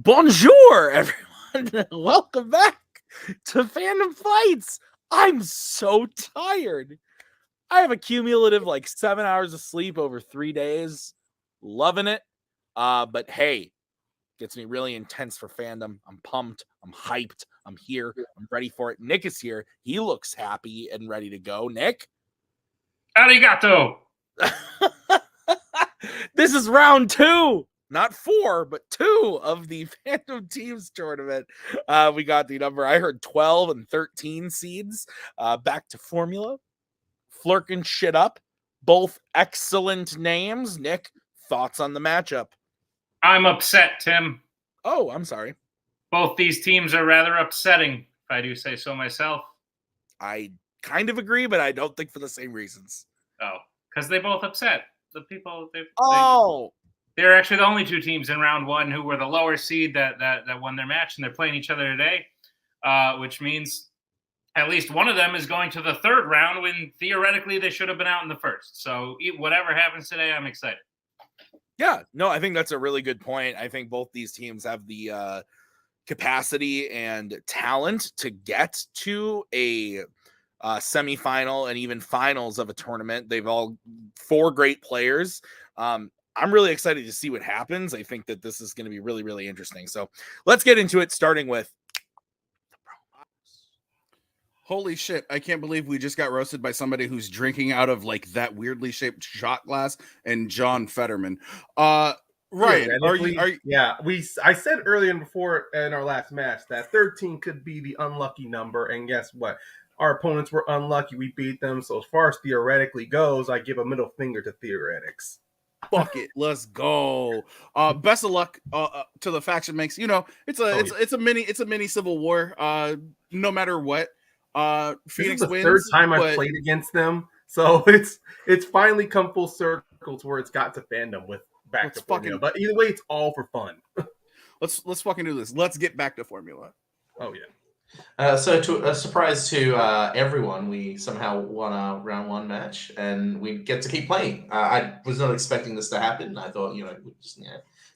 Bonjour, everyone. Welcome back to Fandom Fights. I'm so tired. I have a cumulative 7 hours of sleep over 3 days. Loving it. But hey, gets me really intense for fandom. I'm pumped. I'm hyped. I'm here. I'm ready for it. Nick is here. He looks happy and ready to go. Nick? Arigato. This is round 2. Not 4, but 2 of the Fandom Teams tournament. We got the number, I heard 12 and 13 seeds. Back to formula. Flerken shit up. Both excellent names. Nick, thoughts on the matchup? I'm upset, Tim. Oh, I'm sorry. Both these teams are rather upsetting, if I do say so myself. I kind of agree, but I don't think for the same reasons. Oh, because they both upset. The people, they're actually the only 2 teams in round 1 who were the lower seed that won their match, and they're playing each other today, which means at least one of them is going to the 3rd round when theoretically they should have been out in the 1st. So whatever happens today, I'm excited. Yeah, no, I think that's a really good point. I think both these teams have the capacity and talent to get to a semifinal and even finals of a tournament. They've all 4 great players. I'm really excited to see what happens. I think that this is going to be really, really interesting. So let's get into it, starting with holy shit, I can't believe we just got roasted by somebody who's drinking out of that weirdly shaped shot glass and John Fetterman. Right. I said earlier before in our last match that 13 could be the unlucky number, and guess what? Our opponents were unlucky. We beat them. So as far as theoretically goes, I give a middle finger to theoretics. Fuck it, let's go. Best of luck to the faction makes. It's a mini civil war. No matter what. Phoenix this is the wins, 3rd time I've played against them, so it's finally come full circle to where it's got to fandom with back to formula. But either way, it's all for fun. let's fucking do this. Let's get back to formula. Oh yeah. So to a surprise to everyone, we somehow won our round 1 match, and we get to keep playing. I was not expecting this to happen. I thought, we'd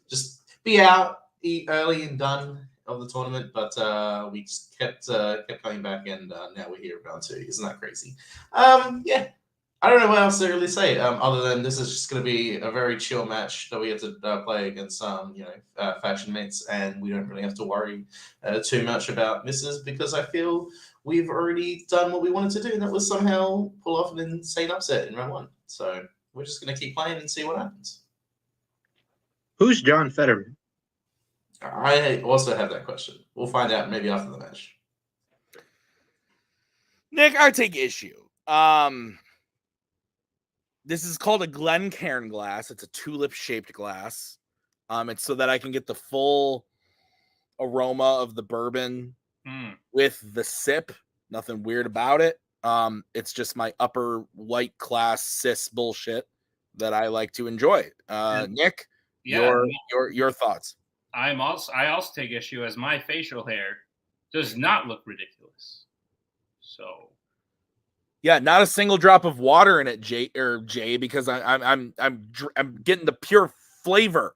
just be out, eat early and done of the tournament, but we just kept coming back, and now we're here round 2. Isn't that crazy? Yeah. I don't know what else to really say, other than this is just going to be a very chill match that we get to play against faction mates, and we don't really have to worry too much about misses, because I feel we've already done what we wanted to do, and that was somehow pull off an insane upset in round 1. So we're just going to keep playing and see what happens. Who's John Fetterman? I also have that question. We'll find out maybe after the match. Nick, I take issue. This is called a Glencairn glass. It's a tulip-shaped glass. It's so that I can get the full aroma of the bourbon with the sip. Nothing weird about it. It's just my upper white class cis bullshit that I like to enjoy. Nick, your thoughts. I also take issue as my facial hair does not look ridiculous. So yeah, not a single drop of water in it, Jay, because I'm getting the pure flavor.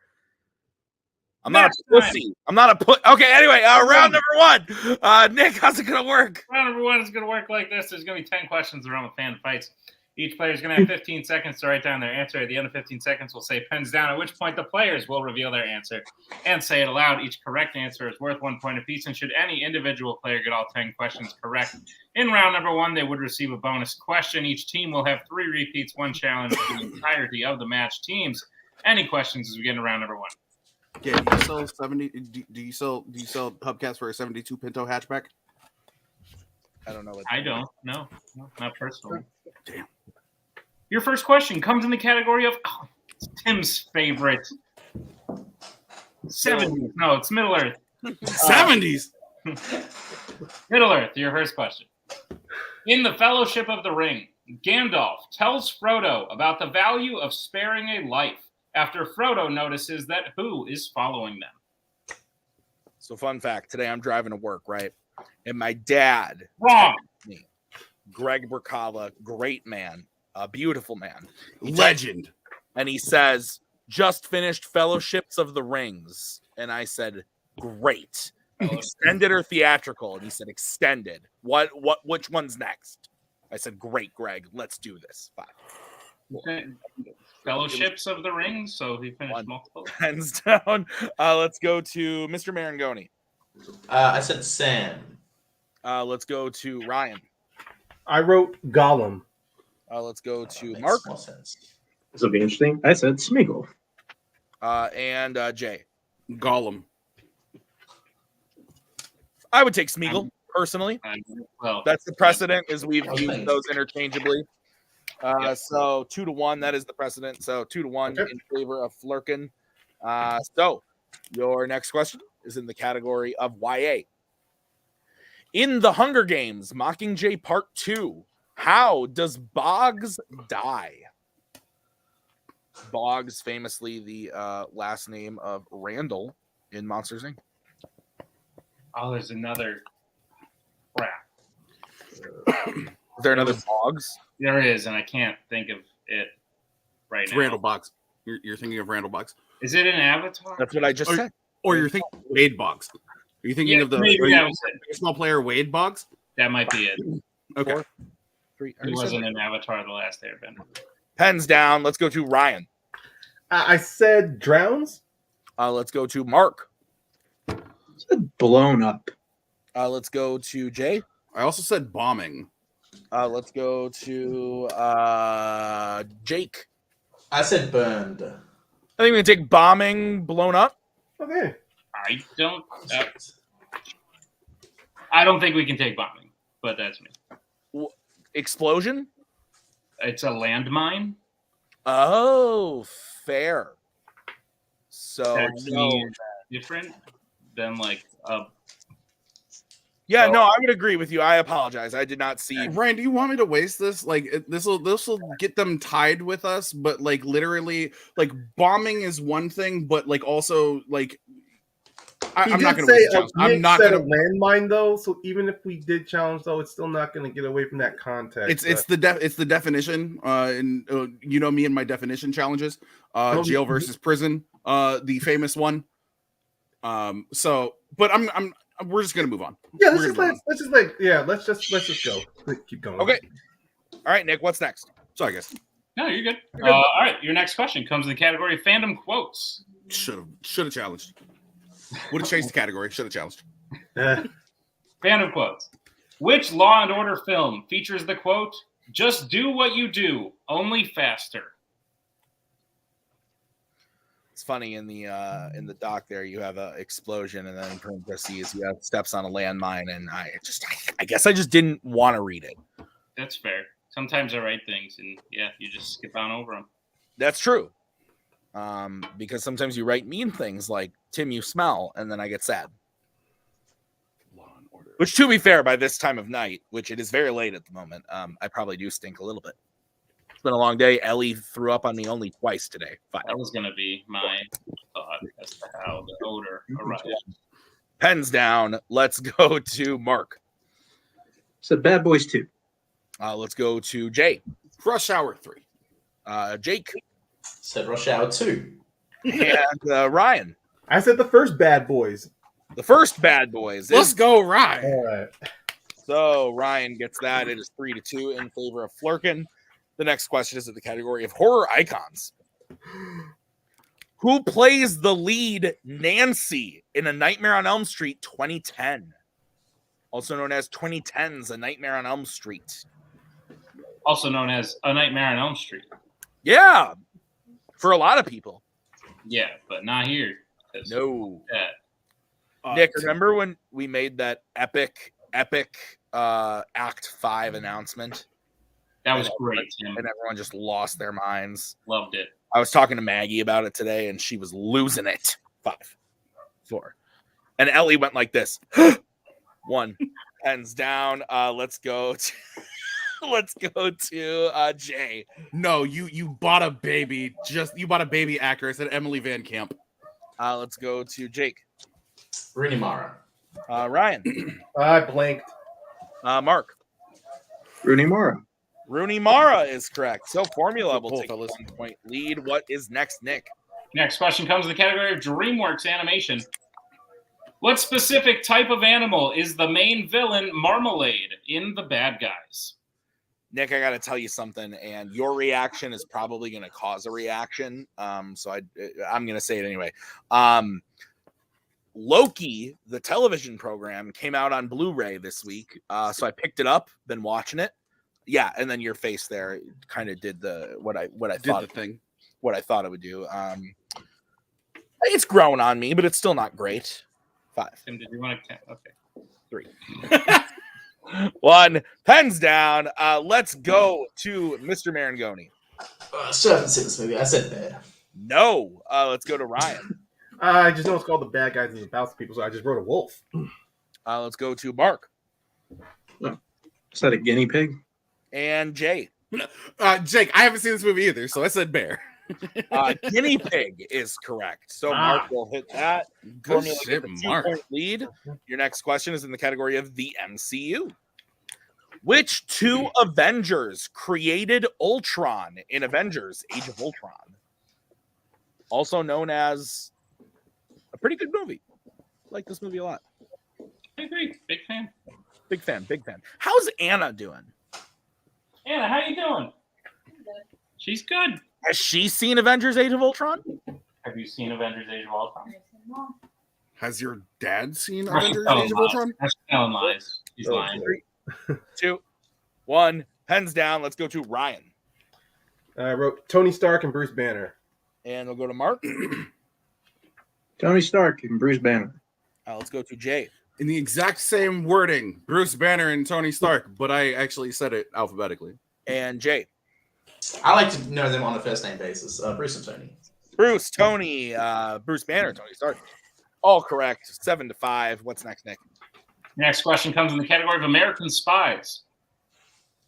I'm not a pussy. I'm not a put. Okay, anyway, round number 1. Nick, how's it gonna work? Round number 1 is gonna work like this. There's gonna be 10 questions around with fan fights. Each player is going to have 15 seconds to write down their answer. At the end of 15 seconds, we'll say pens down, at which point the players will reveal their answer and say it aloud. Each correct answer is worth 1 point apiece, and should any individual player get all 10 questions correct in round number 1, they would receive a bonus question. Each team will have 3 repeats, 1 challenge for the entirety of the match. Teams, any questions as we get into round number 1? Yeah, do you sell 70? Do you sell hubcaps for a 72 Pinto hatchback? I don't know. I don't. No, not personally. Damn. Your first question comes in the category of Tim's favorite 70s. No, it's Middle Earth. 70s. Middle Earth, your first question. In the Fellowship of the Ring, Gandalf tells Frodo about the value of sparing a life after Frodo notices that who is following them. So fun fact, today I'm driving to work, right? And my dad, wrong. Greg Burkala, great man. A beautiful man. Legend. And he says, just finished Fellowships of the Rings. And I said, great. Extended or theatrical? And he said extended. Which one's next? I said, great, Greg. Let's do this. 5. Okay. Fellowships of the Ring, so he finished 1. multiple. Hands down. Let's go to Mr. Marangoni. I said Sam. Let's go to Ryan. I wrote Gollum. Let's go to Makes Mark. more sense. This will be interesting. I said Smeagol. And Jay. Gollum. I would take Smeagol, personally. Well, That's the precedent, is we've Okay. used those interchangeably. So 2-1, that is the precedent. So 2-1 Okay. in favor of Flerken. So your next question is in the category of YA. In The Hunger Games, Mockingjay Part 2, how does Boggs die? Boggs, famously the last name of Randall in Monsters, Inc. oh, there's another crap. Is there another Boggs? There is, and I can't think of it right It's now. Randall Boggs. You're thinking of Randall Boggs. Is it an Avatar? That's what I just said. Or you're thinking of Wade Boggs. Are you thinking Yeah, of the maybe that was it. baseball player Wade Boggs? That might be it. Okay. 4, 3. I He already said wasn't that. an Avatar the last Airbender. Pens down. Let's go to Ryan. I said Drowns. Let's go to Mark. I said blown up. Let's go to Jay. I also said bombing. Let's go to Jake. I said burned. I think we can take bombing, blown up. Okay. I don't think we can take bombing, but that's me. Explosion. It's a landmine. Oh, fair. So That's no. different than like a. Yeah, So- no, I would agree with you. I apologize. I did not see. Ryan, do you want me to waste this? Like this will get them tied with us, but like literally, like bombing is one thing, but like also like I'm not going to waste the challenge. I'm not going a to. landmine though. So even if we did challenge though, it's still not going to get away from that context. It's the definition. And you know me and my definition challenges. Jail versus prison. The famous one. So, but we're just gonna move on. yeah. We're gonna move Let's just go. Keep going. Okay. All right, Nick. What's next? So I guess No, you're good. You're good. All right, your next question comes in the category of fandom quotes. should have challenged. Would have changed the category. Should have challenged. Fandom quotes. Which Law and Order film features the quote, "Just do what you do, only faster"? It's funny in the doc there. You have an explosion, and then in parentheses you have steps on a landmine, and I guess I just didn't want to read it. That's fair. Sometimes I write things, and yeah, you just skip on over them. That's true. Because sometimes you write mean things like "Tim, you smell," and then I get sad. Law and Order. Which, to be fair, by this time of night, which it is very late at the moment, I probably do stink a little bit. It's been a long day. Ellie threw up on me only twice today. 5. That was going to be my thought as to how the odor arrived. Pens down. Let's go to Mark. Said Bad Boys 2. Let's go to Jay. Rush Hour 3. Jake. Said Rush Hour 2. And Ryan. I said the first Bad Boys. The first Bad Boys. Let's go, Ryan. All right. So Ryan gets that. It is 3-2 in favor of Flerken. The next question is in the category of horror icons. Who plays the lead Nancy in A Nightmare on Elm Street 2010? Also known as 2010's A Nightmare on Elm Street. Also known as A Nightmare on Elm Street. Yeah. For a lot of people. Yeah, but not here. 'Cause No. that- Nick, remember when we made that epic Act 5 announcement? That was great, Tim. And everyone just lost their minds. Loved it. I was talking to Maggie about it today, and she was losing it. 5, 4. And Ellie went like this. 1. Pens down. Let's go to Jay. No, you bought a baby. You bought a baby actor. I said Emily Van Camp. Let's go to Jake. Rooney Mara. Ryan. I blanked. Mark. Rooney Mara. Rooney Mara is correct. So Formula will Cool, take a fellas. 1-point lead. What is next, Nick? Next question comes in the category of DreamWorks animation. What specific type of animal is the main villain Marmalade in The Bad Guys? Nick, I got to tell you something, and your reaction is probably going to cause a reaction. So I'm going to say it anyway. Loki, the television program, came out on Blu-ray this week, so I picked it up, been watching it. Yeah, and then your face there kind of did what I thought it would do. It's growing on me, but it's still not great. 5. Tim, did you want to? Okay. 3. 1. Pens down. Let's go to Mr. Marangoni. Still haven't seen this movie. I said bear. No. Let's go to Ryan. I just know it's called The Bad Guys and the Bounce People, so I just wrote a wolf. Let's go to Mark. Is that a guinea pig? And Jay. Jake, I haven't seen this movie either, so I said bear. Guinea pig is correct. So Mark will hit that. Good shit, A Mark. 2-point lead. Your next question is in the category of the MCU. Which 2 Avengers created Ultron in Avengers Age of Ultron? Also known as a pretty good movie. I like this movie a lot. I agree. Big fan. Big fan. How's Anna doing? Anna, how you doing? She's good. Has she seen Avengers Age of Ultron? Have you seen Avengers Age of Ultron? Has your dad seen Russia's Avengers telling Age of lies. Ultron? Russia's telling lies. He's lying. 3, 2, 1. Pens down. Let's go to Ryan. I wrote Tony Stark and Bruce Banner. And we'll go to Mark. Tony Stark and Bruce Banner. Let's go to Jay. In the exact same wording, Bruce Banner and Tony Stark, but I actually said it alphabetically. And Jay. I like to know them on a first name basis. Bruce and Tony. Bruce, Tony, Bruce Banner, Tony Stark. All correct. 7-5. What's next, Nick? Next question comes in the category of American Spies.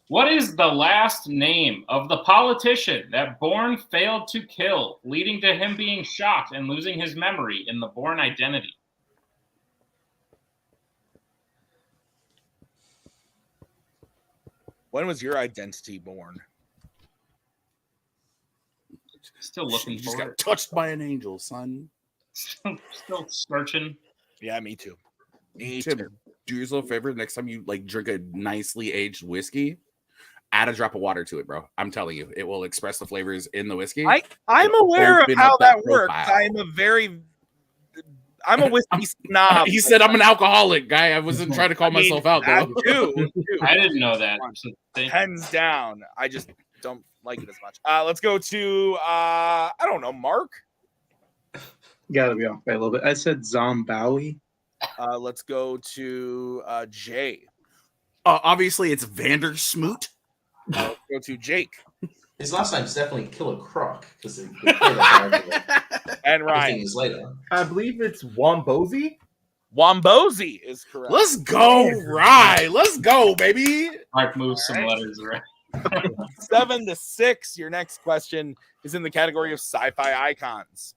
What is the last name of the politician that Bourne failed to kill, leading to him being shot and losing his memory in the Bourne Identity? When was your identity born? Still looking You just for got it. touched by an angel, son. Still searching. Yeah, me too. Tim, do yourself a favor. Next time you drink a nicely aged whiskey, add a drop of water to it, bro. I'm telling you, it will express the flavors in the whiskey. I'm aware of Open how up that that works. profile. I'm a whiskey snob. He said I'm an alcoholic guy. I wasn't trying to call myself out that though. too. I didn't know that. So Pens down. I just don't like it as much. Let's go to I don't know, Mark. Gotta be off by a little bit. I said Zombowie. Let's go to Jay. Obviously, it's Vandersmoot. Let's go to Jake. His last name's definitely Killer Croc because they play that character And 15 Ryan. years later. I believe it's Wombozi. Wombozi is correct. Let's go, Rye. Let's go, baby. Mark moves some All right. letters around. 7-6. Your next question is in the category of sci-fi icons.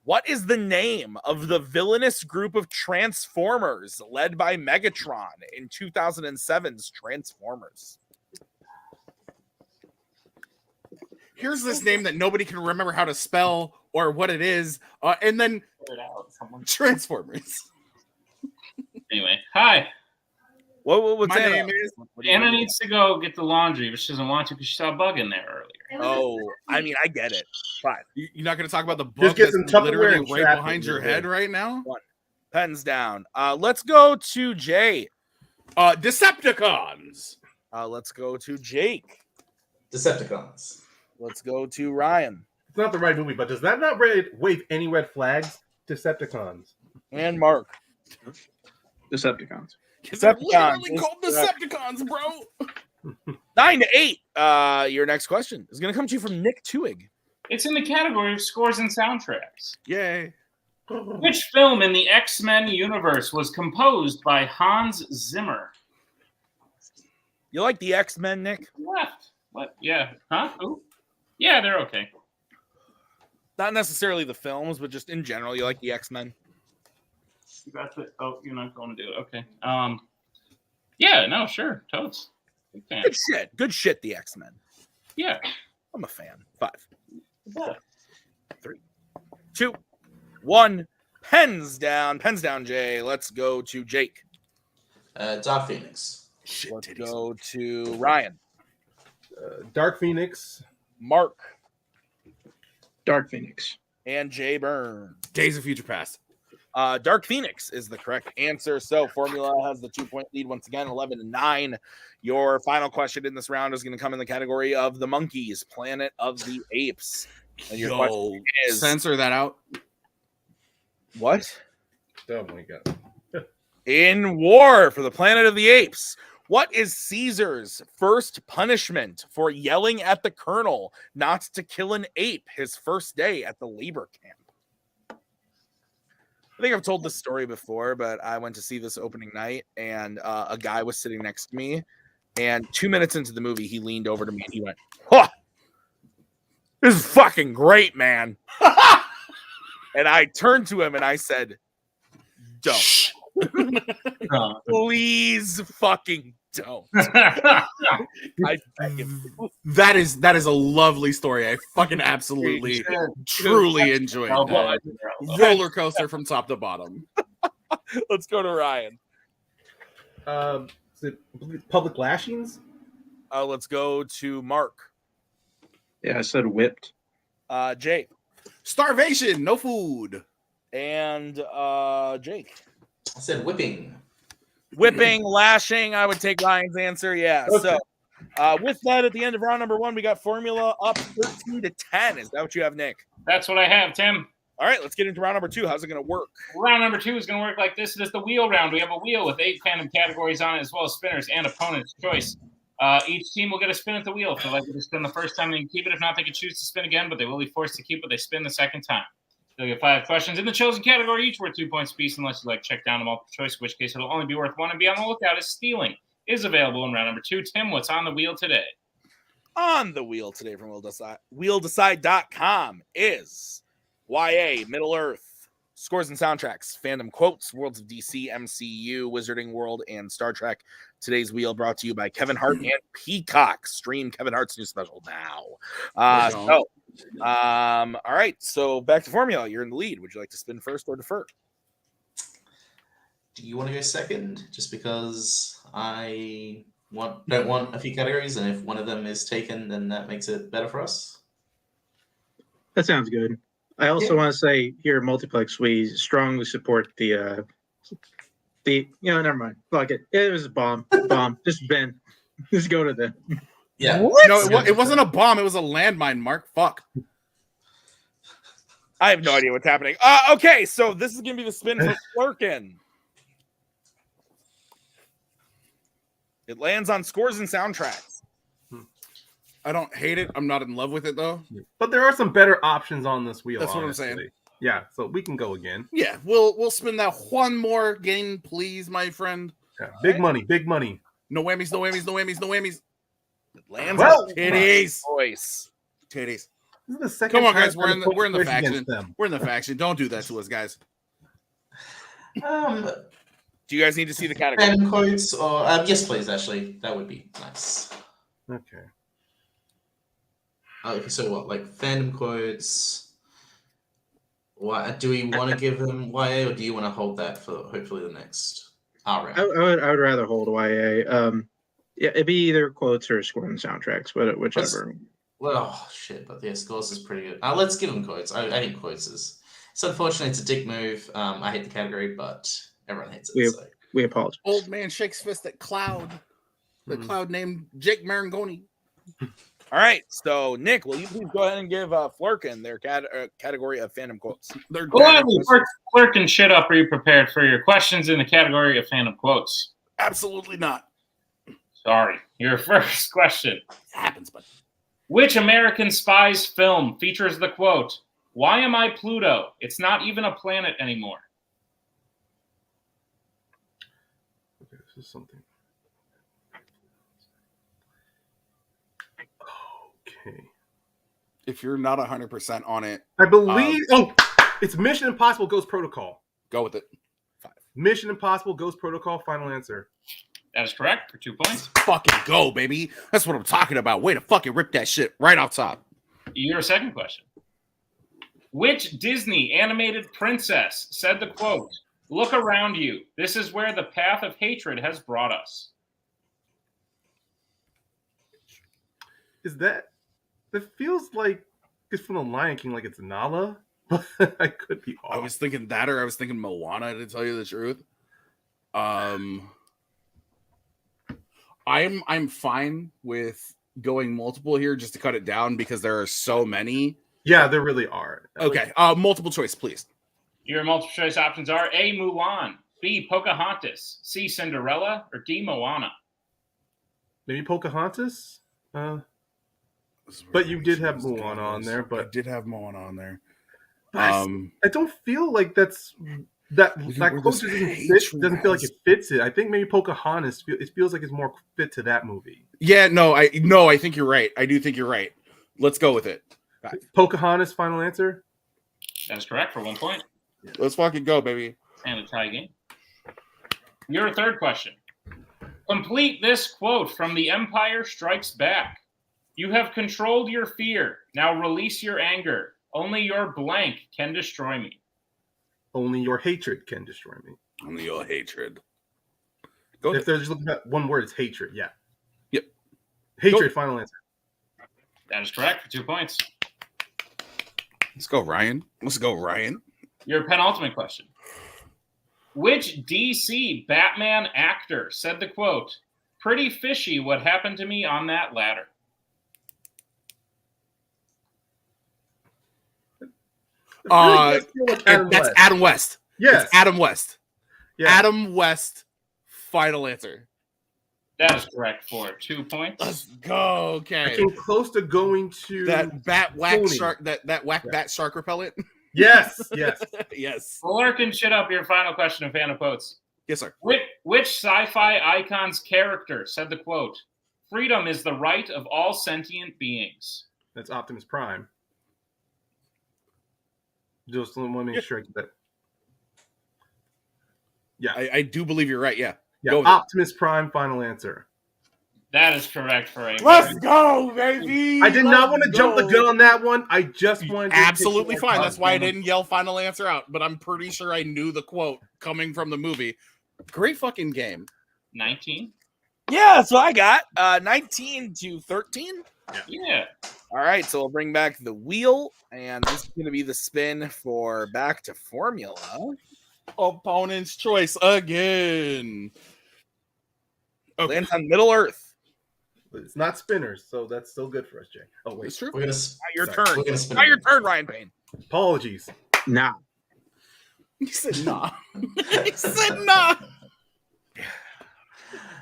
What is the name of the villainous group of Transformers led by Megatron in 2007's Transformers? Here's this name that nobody can remember how to spell or what it is, and then Figure it out. Someone- Transformers. Anyway, hi. What's My Anna? name is. What do you Anna want? needs to go get the laundry, but she doesn't want to because she saw a bug in there earlier. Oh, I mean, I get it. 5. You're not going to talk about the book Just get that's some Tupperware literally and right trap behind it. your head right now? Pens down. Let's go to Jay. Decepticons. Let's go to Jake. Decepticons. Let's go to Ryan. It's not the right movie, but does that not wave any red flags? Decepticons. And Mark. Decepticons. They're Decepticons literally is called correct. Decepticons, bro. 9-8. Your next question is going to come to you from Nick Tuig. It's in the category of scores and soundtracks. Yay. Which film in the X-Men universe was composed by Hans Zimmer? You like the X-Men, Nick? Left. What? Yeah. Huh? Who? Yeah, they're okay. Not necessarily the films, but just in general, you like the X-Men? You got the. Oh, you're not going to do it. Okay. Yeah. No. Sure. Totes. Big fan. Good shit. Good shit, the X-Men. Yeah. I'm a fan. 5, Yeah. 3, 2, 1. Pens down, Jay. Let's go to Jake. Dark Phoenix. Let's go to Ryan. Dark Phoenix. Mark. Dark Phoenix. And Jay Byrne. Days of Future Past. Dark Phoenix is the correct answer. So Formula has the 2-point lead once again, 11-9. Your final question in this round is going to come in the category of the Monkeys, Planet of the Apes. And your question is, censor that out. What? Oh my god. In War for the Planet of the Apes, what is Caesar's first punishment for yelling at the colonel not to kill an ape his first day at the labor camp? I think I've told this story before, but I went to see this opening night, and a guy was sitting next to me, and 2 minutes into the movie, he leaned over to me and he went, "Huh, this is fucking great, man." And I turned to him and I said, "Don't. Please fucking don't." That is a lovely story. I fucking absolutely, truly enjoyed that. Roller coaster from top to bottom. Let's go to Ryan. Is it public lashings? Let's go to Mark. Yeah, I said whipped. Jake. Starvation, no food. And Jake. I said whipping. Whipping, lashing. I would take Ryan's answer. Yeah. Okay. So with that, at the end of round number 1, we got Formula up 13-10. Is that what you have, Nick? That's what I have, Tim. All right, let's get into round number 2. How's it going to work? Round number 2 is going to work like this. It is the wheel round. We have a wheel with 8 fandom categories on it, as well as spinners and opponent's choice. Each team will get a spin at the wheel. If they like to spin the first time, they can keep it. If not, they can choose to spin again, but they will be forced to keep it. They spin the second time. They'll get 5 questions in the chosen category, each worth 2 points apiece, unless you like check down a multiple choice, in which case it'll only be worth 1. And be on the lookout as stealing is available in round number 2. Tim, what's on the wheel today? On the wheel today from wheeldecide.com is YA, Middle Earth, scores and soundtracks, fandom quotes, Worlds of DC, MCU, Wizarding World, and Star Trek. Today's wheel brought to you by Kevin Hart and Peacock. Stream Kevin Hart's new special now. All right. So back to Formula. You're in the lead. Would you like to spin first or defer? Do you want to go second? Just because I don't want a few categories, and if one of them is taken, then that makes it better for us. That sounds good. I also want to say here at Multiplex, we strongly support the never mind. Fuck it. It was a bomb. Just Ben. Just go to them. Yeah. What? No, it wasn't a bomb. It was a landmine, Mark. Fuck. I have no idea what's happening. Okay, so this is going to be the spin for Flerken. It lands on scores and soundtracks. I don't hate it. I'm not in love with it, though. But there are some better options on this wheel. That's honestly. what I'm saying. Yeah, so we can go again. Yeah, we'll spin that one more game, please, my friend. Yeah, big money, big money. No whammies, no whammies, no whammies, no whammies. It lands on titties. Voice. Titties. This is the second Come on, time guys. We're in the faction. them. We're in the faction. Don't do that to us, guys. Do you guys need to see the category? Fandom quotes, or yes, please. Actually, that would be nice. Okay. Okay, so what? Like fandom quotes. What do we want to give them YA, or do you want to hold that for hopefully the next round? I would rather hold YA. Yeah, it'd be either quotes or score and soundtracks, but whichever. Well, shit, but yeah, scores is pretty good. Let's give them quotes. I think quotes is. It's unfortunate. It's a dick move. I hate the category, but everyone hates it. We apologize. Old man shakes fist at Cloud. The Cloud named Jake Marangoni. All right, so Nick, will you please go ahead and give Flerken their category of fandom quotes? Flerken, shit up. Are you prepared for your questions in the category of fandom quotes? Absolutely not. Sorry. Your first question. It happens, but which American Spies film features the quote, "Why am I Pluto? It's not even a planet anymore"? Okay, this is something. Okay. If you're not 100% on it, I believe. It's Mission Impossible Ghost Protocol. Go with it. 5. Mission Impossible Ghost Protocol. Final answer. That is correct for 2 points. Fucking go, baby. That's what I'm talking about. Way to fucking rip that shit right off top. Your second question. Which Disney animated princess said the quote, "Look around you. This is where the path of hatred has brought us"? Is that? It feels like it's from the Lion King, like it's Nala. I could be off. I was thinking that, or I was thinking Moana, to tell you the truth. I'm fine with going multiple here just to cut it down because there are so many. Yeah, there really are. Okay, multiple choice, please. Your multiple choice options are A, Mulan, B, Pocahontas, C, Cinderella, or D, Moana. Maybe Pocahontas. But you did have Moana on there. But I did have Moana on there. I don't feel like that quote doesn't feel like it fits it. I think maybe Pocahontas. It feels like it's more fit to that movie. Yeah, I think you're right. I do think you're right. Let's go with it. Pocahontas, final answer. That is correct for 1 point. Let's fucking go, baby. And a tie game. Your third question. Complete this quote from The Empire Strikes Back. "You have controlled your fear. Now release your anger. Only your blank can destroy me." Only your hatred can destroy me. Only your hatred. If they're just looking at one word, it's hatred. Yeah. Yep. Hatred, final answer. That is correct for 2 points. Let's go, Ryan. Your penultimate question. Which DC Batman actor said the quote, "Pretty fishy what happened to me on that ladder"? That's Adam West. Yes. It's Adam West. Yeah. Adam West. Final answer. That is correct for 2 points. Let's go. Okay. I came close to going to that bat whack Tony. shark. That whack bat shark repellent. Yes. Yes. Flerken, shit up your final question of Fan of Poets. Yes, sir. Which sci-fi icon's character said the quote, "Freedom is the right of all sentient beings"? That's Optimus Prime. Just want to make sure I get that. Yeah. I do believe you're right. Yeah. Yeah. Optimus Prime, final answer. That is correct for a. Let's go, baby. I did not want to jump the gun on that one. I just wanted to absolutely fine. That's why I didn't yell final answer out, but I'm pretty sure I knew the quote coming from the movie. Great fucking game. 19? Yeah, that's what I got. 19 to 13. Yeah. All right, so we'll bring back the wheel, and this is going to be the spin for back to formula. Opponent's choice again. Okay. Lands on Middle Earth. It's not spinners, so that's still good for us, Jay. Oh, wait. It's true. Your turn. Not your turn, Ryan Payne. Apologies. Nah. He said nah. He said nah.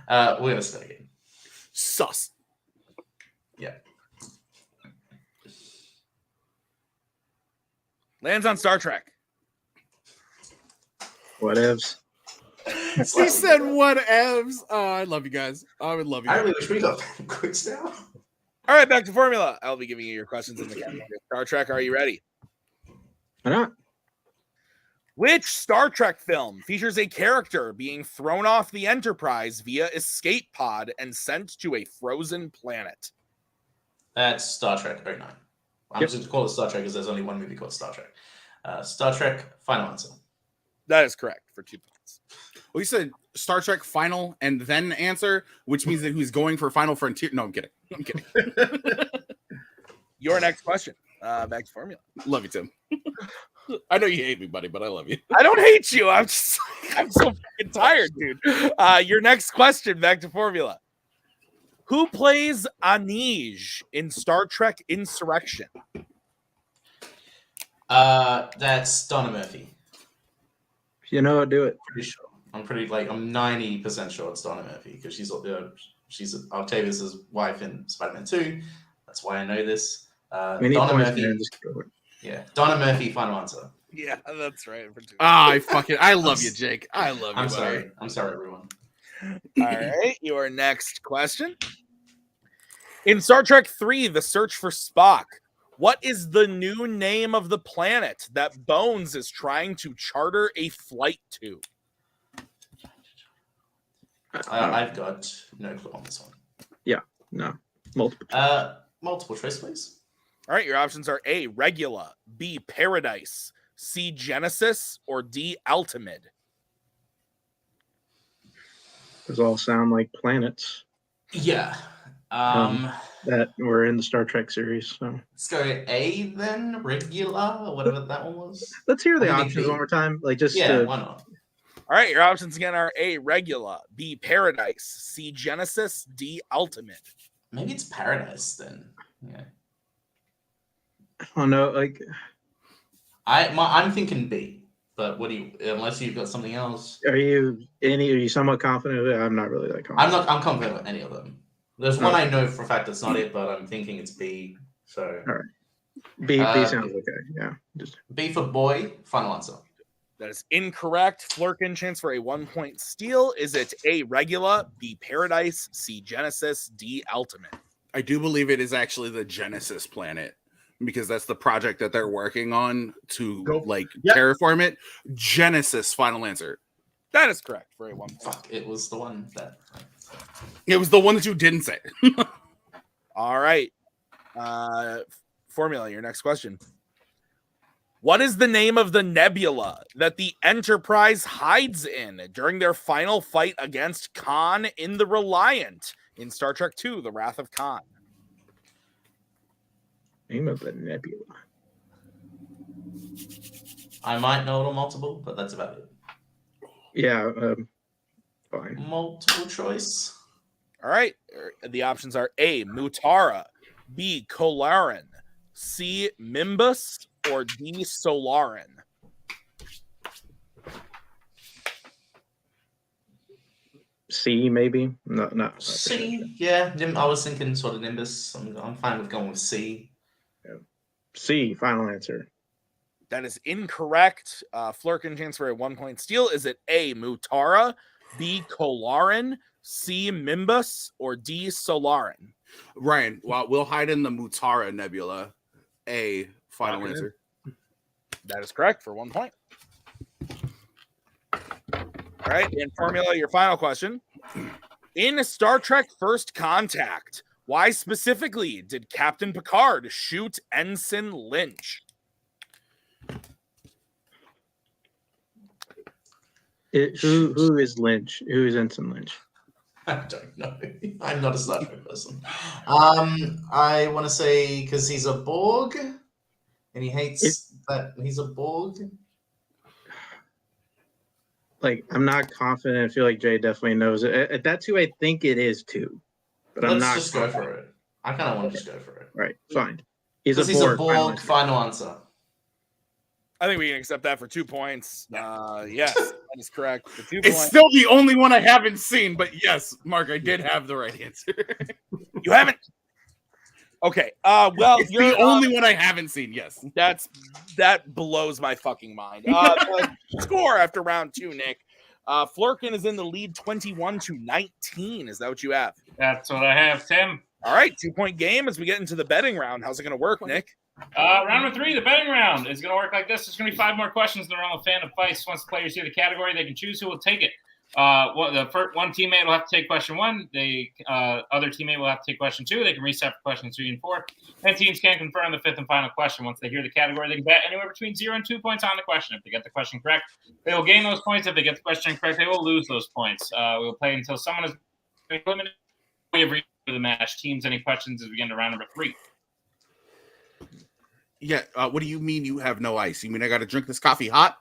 We're going to stay again. Sus. Yeah. Lands on Star Trek. Whatevs. He said whatevs. Oh, I love you guys. I would love you. I really wish we got quiz now. All right, back to formula. I'll be giving you your questions in the category of Star Trek. Are you ready? Why not? Which Star Trek film features a character being thrown off the Enterprise via escape pod and sent to a frozen planet? That's Star Trek 09. I'm just going to call it Star Trek because there's only one movie called Star Trek. Star Trek, final answer. That is correct for 2 points. Well, you said Star Trek final and then answer, which means that he's going for Final Frontier. No, I'm kidding. Your next question. Back to formula. Love you, Tim. I know you hate me, buddy, but I love you. I don't hate you. I'm so fucking tired, dude. Your next question. Back to formula. Who plays Anej in Star Trek Insurrection? That's Donna Murphy. You know, do it. Pretty sure. I'm 90% sure it's Donna Murphy because she's Octavius's wife in Spider-Man 2. That's why I know this. Donna Murphy. Yeah, Donna Murphy. Final answer. Yeah, that's right. I love you, Jake. I love you. I'm sorry. I'm sorry, everyone. All right, your next question. In Star Trek 3, The Search for Spock, what is the new name of the planet that Bones is trying to charter a flight to? I've got no clue on this one. Yeah, no. Multiple. Multiple choice, please. All right, your options are A, Regula, B, Paradise, C, Genesis, or D, Altamid. Those all sound like planets Yeah. that were in the Star Trek series. So Let's go A then, Regular, or whatever that one was. let's hear the Maybe options B. one more time. Like just Yeah, to, why not? All right, your options again are A, Regula, B, Paradise, C, Genesis, D, Altamid. Maybe it's Paradise then. Yeah. I don't know. Like I'm thinking B. But what do you? Unless you've got something else. Are you somewhat confident of it? I'm not really that confident. I'm confident with any of them. There's one I know for a fact it's not it, but I'm thinking it's B. So All right. B sounds okay. Yeah. Just B for boy. Final answer. That is incorrect. Flerken, chance for a 1-point steal. Is it A, Regula, B, Paradise, C, Genesis, D, Altamid? I do believe it is actually the Genesis planet because that's the project that they're working on to terraform it. Genesis, final answer. That is correct for a 1 point. Fuck, it was the one that. It was the one that you didn't say. All right. Formula, your next question. What is the name of the nebula that the Enterprise hides in during their final fight against Khan in the Reliant in Star Trek II, The Wrath of Khan? name of the nebula. I might know it on multiple, but that's about it. Yeah. Fine. Multiple choice. All right. The options are A, Mutara, B, Kolarin, C, Mimbus, or D, Solarin. C, maybe. No. C, yeah. I was thinking sort of Nimbus. I'm fine with going with C. Yeah. C, final answer. That is incorrect. Flerken, chance for a 1-point steal. Is it A, Mutara, B, Kolarin, C, Mimbus, or D, Solarin? Ryan, well, we'll hide in the Mutara Nebula. A, final answer. That is correct for 1 point. All right, in Formula, your final question. In Star Trek First Contact, why specifically did Captain Picard shoot Ensign Lynch? Who is Lynch? Who is Ensign Lynch? I don't know. I'm not a Star Trek person. I want to say because he's a Borg, and he hates that he's a Borg. Like, I'm not confident. I feel like Jay definitely knows it. That's who I think it is too. But I'm not. Let's just go for it. I kind of want to just go for it. Right, fine. He's a Borg. Final answer. I think we can accept that for 2 points. Yes, that is correct. For 2 It's points. still the only one I haven't seen, but yes, Mark, I did have the right answer. You haven't? Okay. Well, it's you're the only one I haven't seen. Yes, that blows my fucking mind. Score after round 2, Nick. Flerken is in the lead 21-19. Is that what you have? That's what I have, Tim. All right, 2-point game as we get into the betting round. How's it going to work, Nick? Round number 3, the betting round, is going to work like this. There's going to be 5 more questions in the realm of Fandom Fights. Once the players hear the category, they can choose who will take it. The first one teammate will have to take question 1. The other teammate will have to take question 2. They can reset for questions 3 and 4. And teams can confirm the 5th and final question. Once they hear the category, they can bet anywhere between 0 and 2 points on the question. If they get the question correct, they will gain those points. If they get the question incorrect, they will lose those points. We will play until someone is eliminated. We have reached the match. Teams, any questions as we get into round number 3? Yeah. What do you mean you have no ice? You mean I got to drink this coffee hot?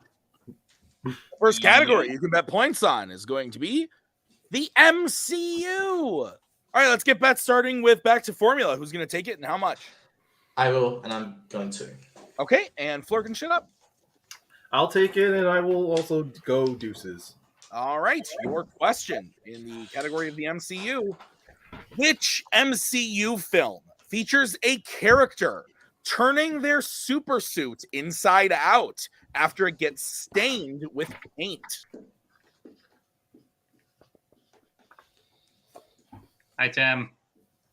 First category you can bet points on is going to be the MCU. All right, let's get bets starting with back to Formula. Who's going to take it and how much? I will, and I'm going to. Okay, and Flerken, shut up. I'll take it, and I will also go deuces. All right, your question in the category of the MCU. Which MCU film features a character turning their supersuit inside out after it gets stained with paint? Hi, Tim.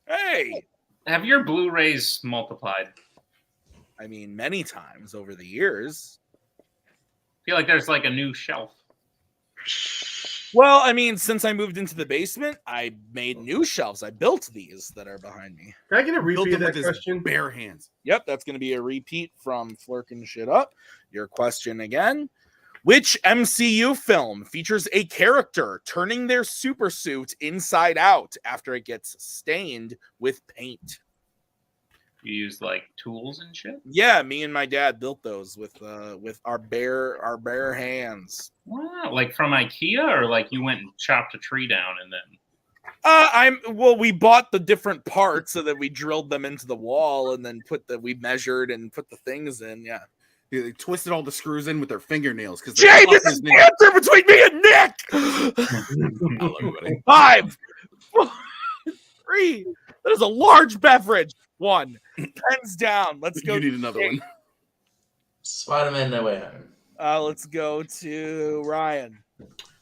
Hey. Have your Blu-rays multiplied? I mean, many times over the years. I feel like there's like a new shelf. Well, I mean, since I moved into the basement, I made new shelves. I built these that are behind me. Can I get a Built repeat of them with that his question? bare hands. Yep, that's going to be a repeat from Flerken Shit Up. Your question again. Which MCU film features a character turning their supersuit inside out after it gets stained with paint? You use like tools and shit. Yeah, me and my dad built those with our bare hands. Wow, like from IKEA, or like you went and chopped a tree down and then. We bought the different parts so that we drilled them into the wall and then we measured and put the things in. Yeah. They twisted all the screws in with their fingernails because Jay, this is the answer between me and Nick. I love you, buddy. 5, 4, 3. That is a large beverage. 1. Pens down. Let's go. You need another one. Spider-Man No Way Home. Let's go to Ryan.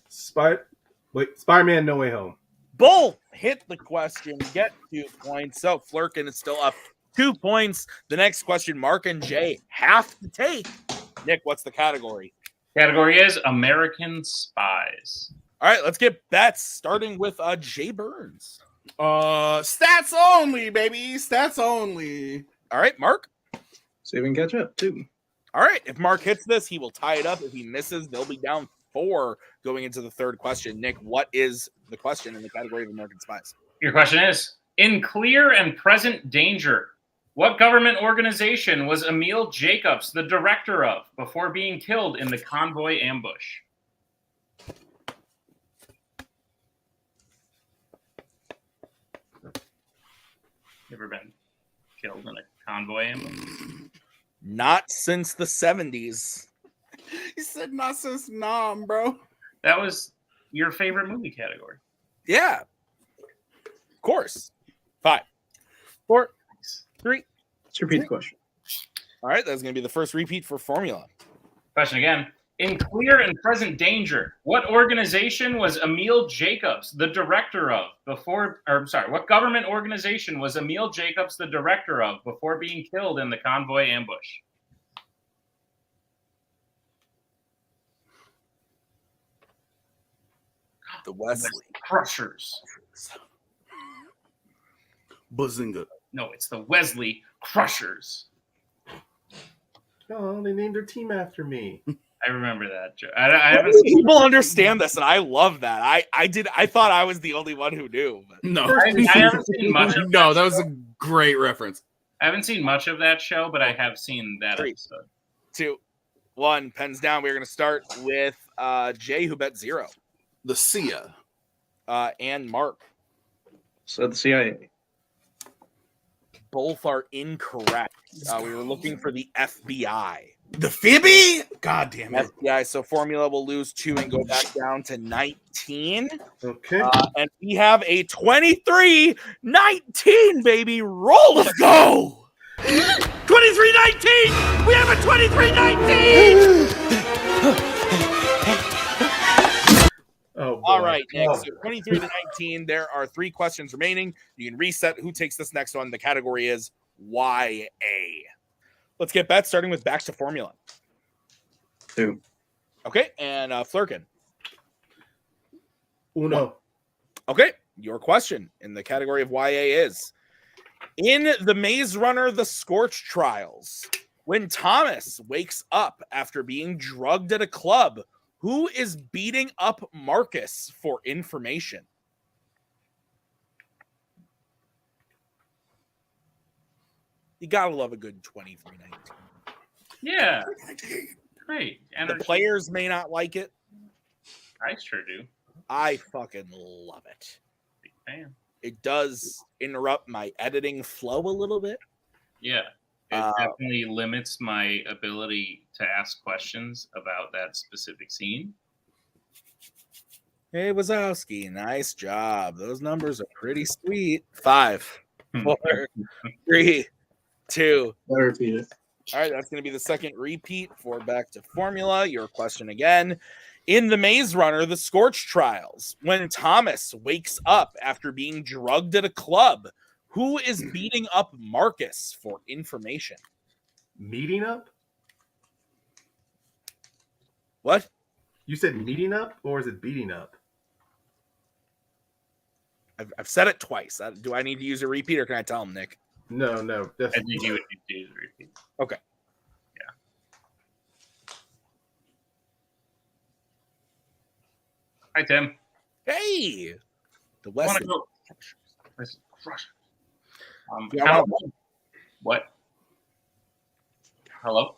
Spider-Man No Way Home. Bull hit the question. Get 2 points. So Flerken is still up 2 points. The next question, Mark and Jay have to take. Nick, what's the category? Category is American Spies. All right, let's get bets, starting with Jay Burns. Stats only, baby. Stats only. All right, Mark. See if we can catch up too. All right, if Mark hits this, he will tie it up. If he misses, they'll be down 4 going into the third question. Nick, what is the question in the category of American Spies? Your question is, in clear and present danger, what government organization was Emil Jacobs the director of before being killed in the convoy ambush? Ever been killed in a convoy ambush? Not since the 70s. He said not since Nam, bro. That was your favorite movie category. Yeah. Of course. 5, 4, 3. Let's repeat the question. All right, that's going to be the first repeat for Formula. Question again. In clear and present danger, what organization was Emil Jacobs the director of what government organization was Emil Jacobs the director of before being killed in the convoy ambush? The Wesley Crushers. Bazinga. No, it's the Wesley Crushers. Oh, they named their team after me. I remember that. I haven't seen, People understand this, and I love that. I thought I was the only one who knew. But... No. I haven't seen much of No, that was a great reference. I haven't seen much of that show, but I have seen that 3, episode. 2, 1. Pens down. We're going to start with Jay, who bet 0. The Sia. And Mark. So the CIA. Both are incorrect. We were looking for the FBI. The Fibby? God damn it. FBI. So Formula will lose 2 and go back down to 19. Okay. And we have a 23-19, baby. Roll. Let's go. 23-19. We have a 23-19. Oh, boy. All right, Nick. Oh. So 23-19. There are 3 questions remaining. You can reset who takes this next one. The category is YA. Let's get bets, starting with Back to Formula. 2. Okay, and Flerken. Uno. Okay, your question in the category of YA is, in the Maze Runner The Scorch Trials, when Thomas wakes up after being drugged at a club, who is beating up Marcus for information? You gotta love a good 23-19. Yeah. Great. The Energy. players may not like it. I sure do. I fucking love it. Big fan. It does interrupt my editing flow a little bit. Yeah. It definitely limits my ability to ask questions about that specific scene. Hey, Wazowski, nice job. Those numbers are pretty sweet. 5, 4, 3, 2. I'll repeat it. All right, that's going to be the second repeat for Back to Formula. Your question again. In the Maze Runner, The Scorch Trials, when Thomas wakes up after being drugged at a club, who is beating up Marcus for information? Meeting up? What? You said meeting up, or is it beating up? I've said it twice. Do I need to use a repeat, or can I tell him, Nick? No. I think you would need to use a repeat. Okay. Hi, Tim. Hey, the I West. want to go. Let's crush. Yeah, kind of- what? Hello?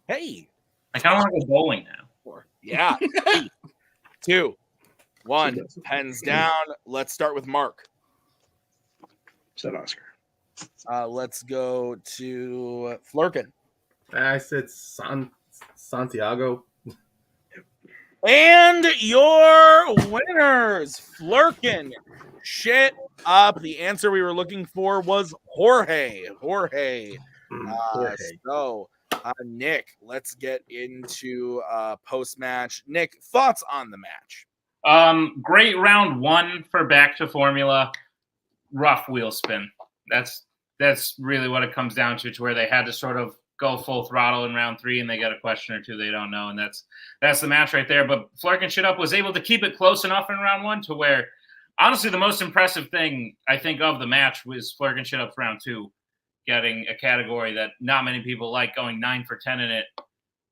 Hey. I kind of want to go bowling now. Yeah. 3, 2, 1. Pens down. Let's start with Mark. Said Oscar. Let's go to Flerken. I said Santiago. And your winners, Flerken. Shit up. The answer we were looking for was Jorge. Jorge. So, Nick, let's get into post-match. Nick, thoughts on the match? Great round 1 for Back to Formula. Rough wheel spin. That's really what it comes down to where they had to sort of go full throttle in round 3, and they got a question or two they don't know, and that's the match right there. But Flerken Shit Up was able to keep it close enough in round 1 to where, honestly, the most impressive thing I think of the match was Flerken Shit Up round 2, getting a category that not many people like, going 9 for 10 in it.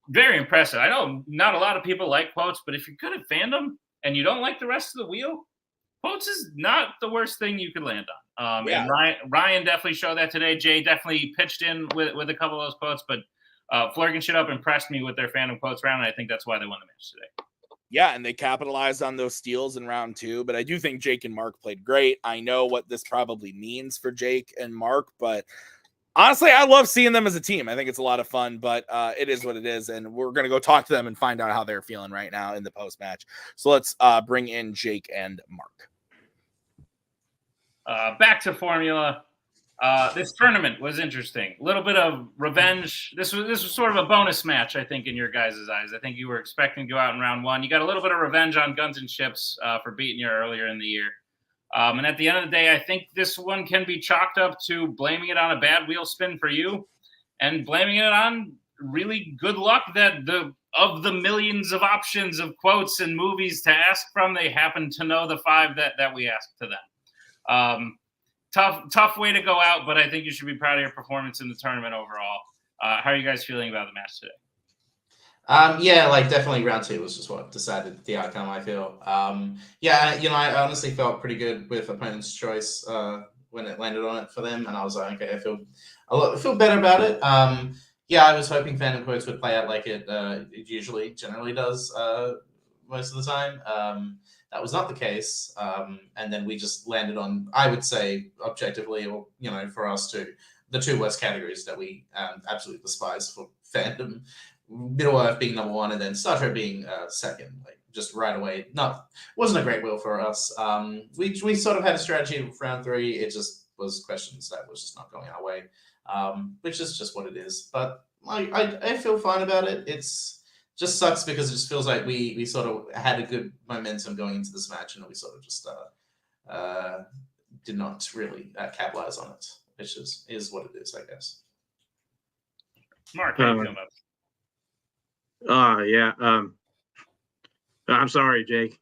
Very impressive. I know not a lot of people like quotes, but if you're good at fandom and you don't like the rest of the wheel, quotes is not the worst thing you could land on. And Ryan definitely showed that today. Jay definitely pitched in with a couple of those quotes, but Flerken Shit Up impressed me with their fandom quotes round, and I think that's why they won the match today. Yeah, and they capitalized on those steals in round 2, but I do think Jake and Mark played great. I know what this probably means for Jake and Mark, but honestly, I love seeing them as a team. I think it's a lot of fun, but it is what it is, and we're going to go talk to them and find out how they're feeling right now in the post-match. So let's bring in Jake and Mark. Back to Formula. This tournament was interesting. A little bit of revenge. This was sort of a bonus match, I think, in your guys' eyes. I think you were expecting to go out in round 1. You got a little bit of revenge on Guns and Ships for beating you earlier in the year. And at the end of the day, I think this one can be chalked up to blaming it on a bad wheel spin for you and blaming it on really good luck that of the millions of options of quotes and movies to ask from, they happen to know the 5 that we asked to them. Tough way to go out, but I think you should be proud of your performance in the tournament overall. How are you guys feeling about the match today? Yeah, like definitely round 2 was just what decided the outcome, I feel. I honestly felt pretty good with opponent's choice when it landed on it for them, and I was like, okay, I feel better about it. I was hoping Fandom Quotes would play out like it generally does most of the time. That was not the case, and then we just landed on, I would say, objectively, or for us too, the 2 worst categories that we absolutely despise for fandom. Middle Earth being number 1, and then Star Trek being second, like just right away. Wasn't a great wheel for us. We sort of had a strategy for round 3. It just was questions that was just not going our way, which is just what it is. But I feel fine about it. It's just sucks because it just feels like we sort of had a good momentum going into this match, and we sort of just did not really capitalize on it, which is what it is, I guess. Mark, how you feel about it? I'm sorry, Jake.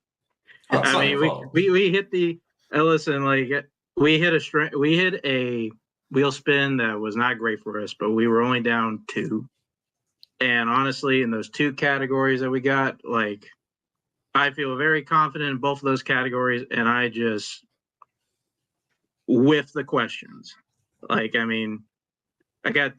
Oh, I mean, we hit the listen, like we hit a wheel spin that was not great for us, but we were only down 2. And honestly, in those 2 categories that we got, like, I feel very confident in both of those categories, and I just whiffed the questions. Like, I mean, I got,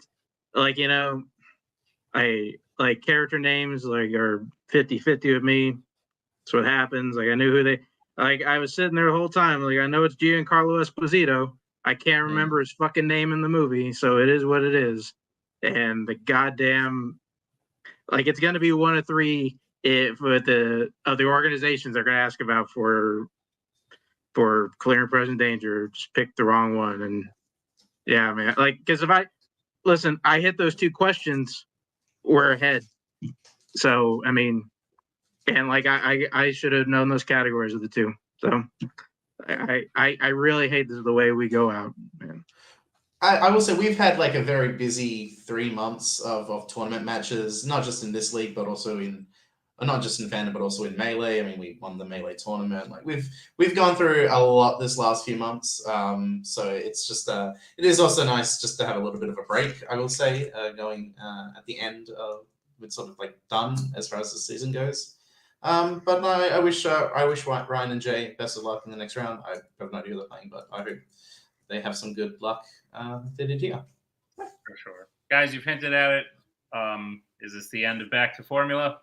like, I like character names, like, are 50-50 with me. That's what happens. Like, I knew who they, like, I was sitting there the whole time. Like, I know it's Giancarlo Esposito. I can't remember his fucking name in the movie, so it is what it is. And the goddamn, like, it's going to be one of 3 if with the organizations they're going to ask about for clear and present danger. Just pick the wrong one. And yeah, man, like, because if I hit those 2 questions, we're ahead. So, I mean, and like, I should have known those categories of the 2. So I really hate the way we go out, man. I will say we've had like a very busy 3 months of tournament matches, not just in this league, but also in not just in Fandom, but also in Melee. I mean, we won the Melee tournament. Like we've gone through a lot this last few months. So it's just it is also nice just to have a little bit of a break. I will say, going at the end of it's sort of like done as far as the season goes. But no, I wish Ryan and Jay best of luck in the next round. I have no idea who they're playing, but I hope they have some good luck they did here. For sure. Guys, you've hinted at it. Is this the end of Back to Formula?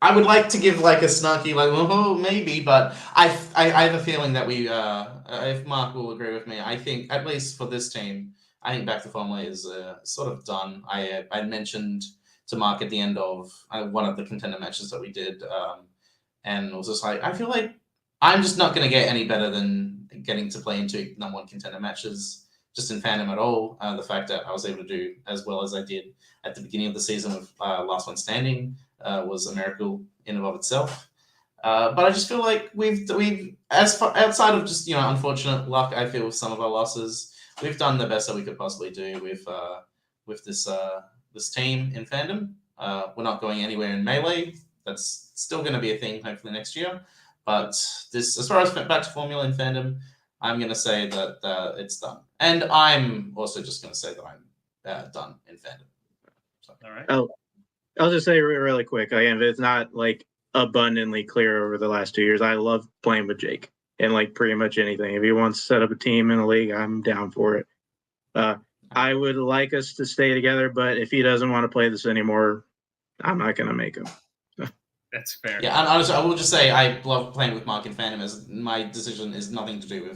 I would like to give like a snarky, like, oh, maybe, but I have a feeling that we, if Mark will agree with me, I think, at least for this team, I think Back to Formula is sort of done. I mentioned to Mark at the end of one of the contender matches that we did, and was just like, I feel like I'm just not going to get any better than getting to play into #1 contender matches just in Fandom at all. The fact that I was able to do as well as I did at the beginning of the season with Last One Standing was a miracle in and of itself. But I just feel like we've outside of just unfortunate luck, I feel with some of our losses, we've done the best that we could possibly do with this team in Fandom. We're not going anywhere in Melee. That's still going to be a thing hopefully next year. But this, as far as Back to Formula in Fandom, I'm going to say that it's done. And I'm also just going to say that I'm done in Fandom. So. All right. I'll just say really quick. Again, it's not like abundantly clear over the last 2 years. I love playing with Jake and like pretty much anything. If he wants to set up a team in a league, I'm down for it. I would like us to stay together, but if he doesn't want to play this anymore, I'm not going to make him. That's fair. Yeah, and honestly, I will just say I love playing with Mark in Fandom. As my decision is nothing to do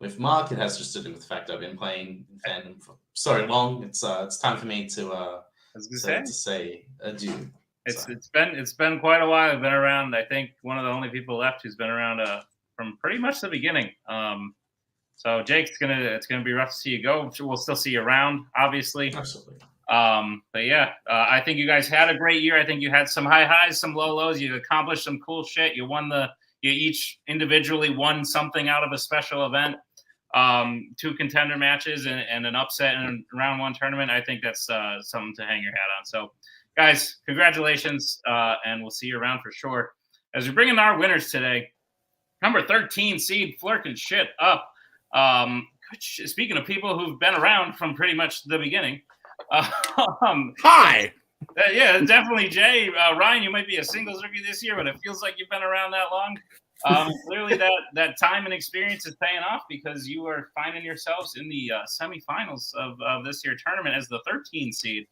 with Mark. It has just to do with the fact I've been playing in Fandom for so long. It's time for me to say adieu. It's been quite a while. I've been around. I think one of the only people left who's been around from pretty much the beginning. So Jake, it's gonna be rough to see you go. We'll still see you around, obviously. Absolutely. But yeah, I think you guys had a great year. I think you had some high highs, some low lows. You accomplished some cool shit. You each individually won something out of a special event. 2 contender matches and an upset in a round 1 tournament. I think that's something to hang your hat on. So guys, congratulations. And we'll see you around for sure. As we bring in our winners today, number 13 seed Flerken shit up. Speaking of people who've been around from pretty much the beginning, Hi. Yeah, definitely, Jay. Ryan, you might be a singles rookie this year, but it feels like you've been around that long. Clearly, that time and experience is paying off because you are finding yourselves in the semifinals of this year tournament as the 13 seed.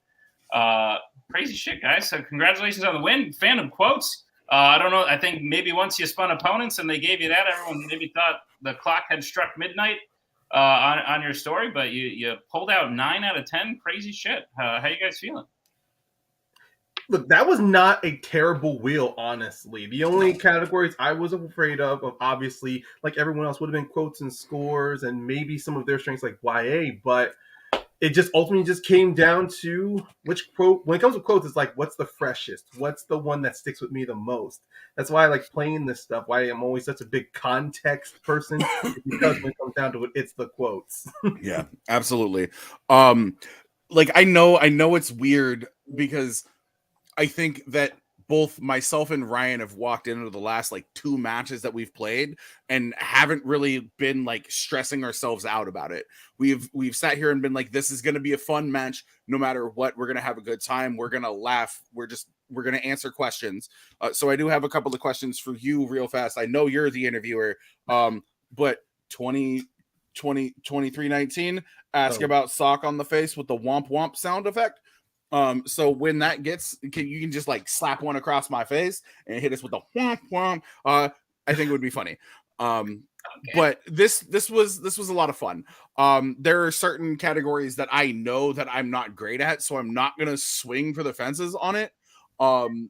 Crazy shit, guys! So congratulations on the win. Fandom quotes. I don't know. I think maybe once you spun opponents and they gave you that, everyone maybe thought the clock had struck midnight. On your story, but you pulled out 9 out of 10. Crazy shit. How you guys feeling? Look, that was not a terrible wheel, honestly. The only categories I was afraid of obviously, like everyone else, would have been quotes and scores and maybe some of their strengths like YA, but it just ultimately just came down to which quote. When it comes to quotes, it's like, what's the freshest? What's the one that sticks with me the most? That's why I like playing this stuff. Why I'm always such a big context person, because when it comes down to it, it's the quotes. Yeah, absolutely. Like I know it's weird because I think that both myself and Ryan have walked into the last like 2 matches that we've played and haven't really been like stressing ourselves out about it. We've sat here and been like, this is going to be a fun match. No matter what, we're going to have a good time. We're going to laugh. We're going to answer questions. So I do have a couple of questions for you real fast. I know you're the interviewer, but 2319 ask about sock on the face with the womp womp sound effect. So when that gets, you can just like slap one across my face and hit us with the womp womp. I think it would be funny. Okay. But this was a lot of fun. There are certain categories that I know that I'm not great at, so I'm not gonna swing for the fences on it. And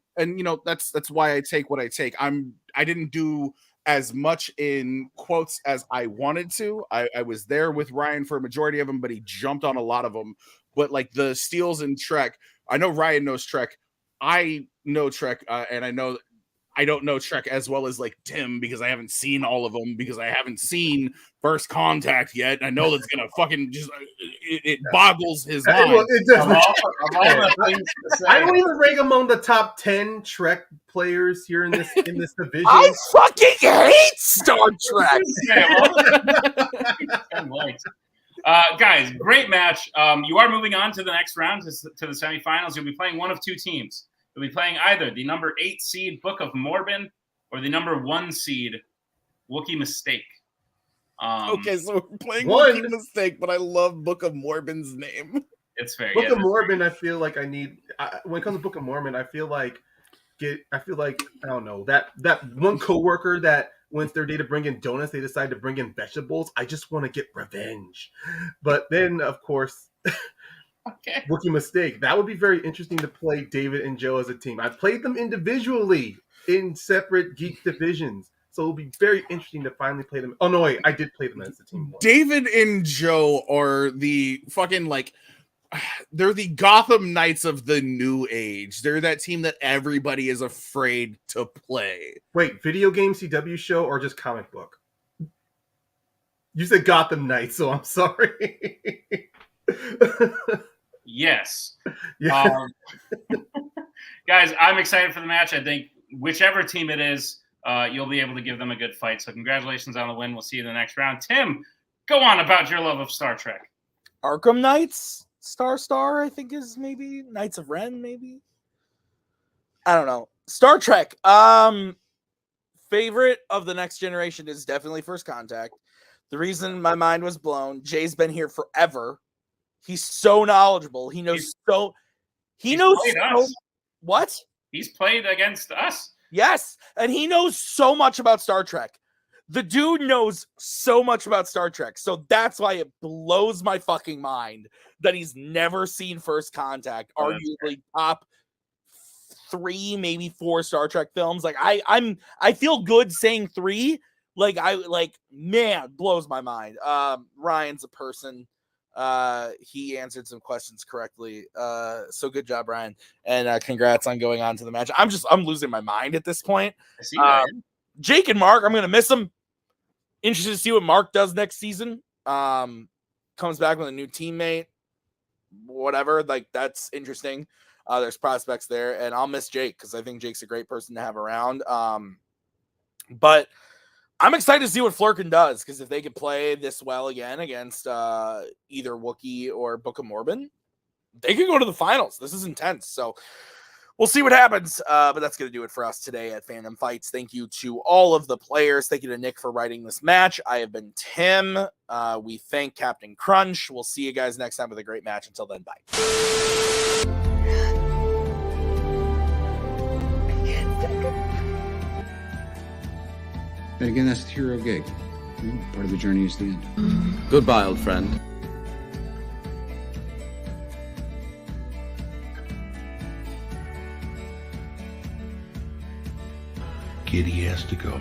that's why I take what I take. I didn't do as much in quotes as I wanted to. I was there with Ryan for a majority of them, but he jumped on a lot of them. But like the steals in Trek, I know Ryan knows Trek. I know Trek, and I know I don't know Trek as well as like Tim because I haven't seen all of them because I haven't seen First Contact yet. I know that's gonna fucking just it boggles his mind. It does. Of all the things to say. I don't even rank among the top 10 Trek players here in this division. I fucking hate Star Trek. Guys, great match. You are moving on to the next round, to the semifinals. You'll be playing one of two teams. You'll be playing either the number 8 seed Book of Morbin or the number 1 seed Wookiee Mistake. Okay, so we're playing Wookiee Mistake, but I love Book of Morbin's name. It's fair. Book of Morbin, I feel like when it comes to Book of Morbin, I feel like I don't know, that one coworker that went their day to bring in donuts, they decided to bring in vegetables. I just want to get revenge. But then, of course, Okay. Wookiee Mistake. That would be very interesting to play David and Joe as a team. I played them individually in separate geek divisions. So it'll be very interesting to finally play them. Oh, no, wait. I did play them as a team once. David and Joe are the fucking, like, they're the Gotham Knights of the new age. They're that team that everybody is afraid to play. Wait, video game CW show or just comic book? You said Gotham Knights, so I'm sorry. Yes. Yeah. Guys, I'm excited for the match. I think whichever team it is, you'll be able to give them a good fight. So congratulations on the win. We'll see you in the next round. Tim, go on about your love of Star Trek. Arkham Knights, Star, I think is maybe Knights of Ren, maybe. I don't know. Star Trek. Favorite of the next generation is definitely First Contact. The reason my mind was blown, Jay's been here forever. He's so knowledgeable. He knows what? He's played against us. Yes, and he knows so much about Star Trek. The dude knows so much about Star Trek. So that's why it blows my fucking mind that he's never seen First Contact, arguably top 3, maybe 4 Star Trek films. Like I feel good saying 3. Man, blows my mind. Ryan's a person. He answered some questions correctly. So good job, Ryan. And congrats on going on to the match. I'm losing my mind at this point. I see that. Jake and Mark, I'm gonna miss them. Interested to see what Mark does next season. Comes back with a new teammate, whatever. Like, that's interesting. There's prospects there, and I'll miss Jake because I think Jake's a great person to have around. But I'm excited to see what Flerken does, because if they could play this well again against either Wookiee or Book of Morbin, they could go to the finals. This is intense. So we'll see what happens. But that's going to do it for us today at Fandom Fights. Thank you to all of the players. Thank you to Nick for writing this match. I have been Tim. We thank Captain Crunch. We'll see you guys next time with a great match. Until then, bye. And again, that's the hero gig. Part of the journey is the end. Goodbye, old friend. Kitty has to go.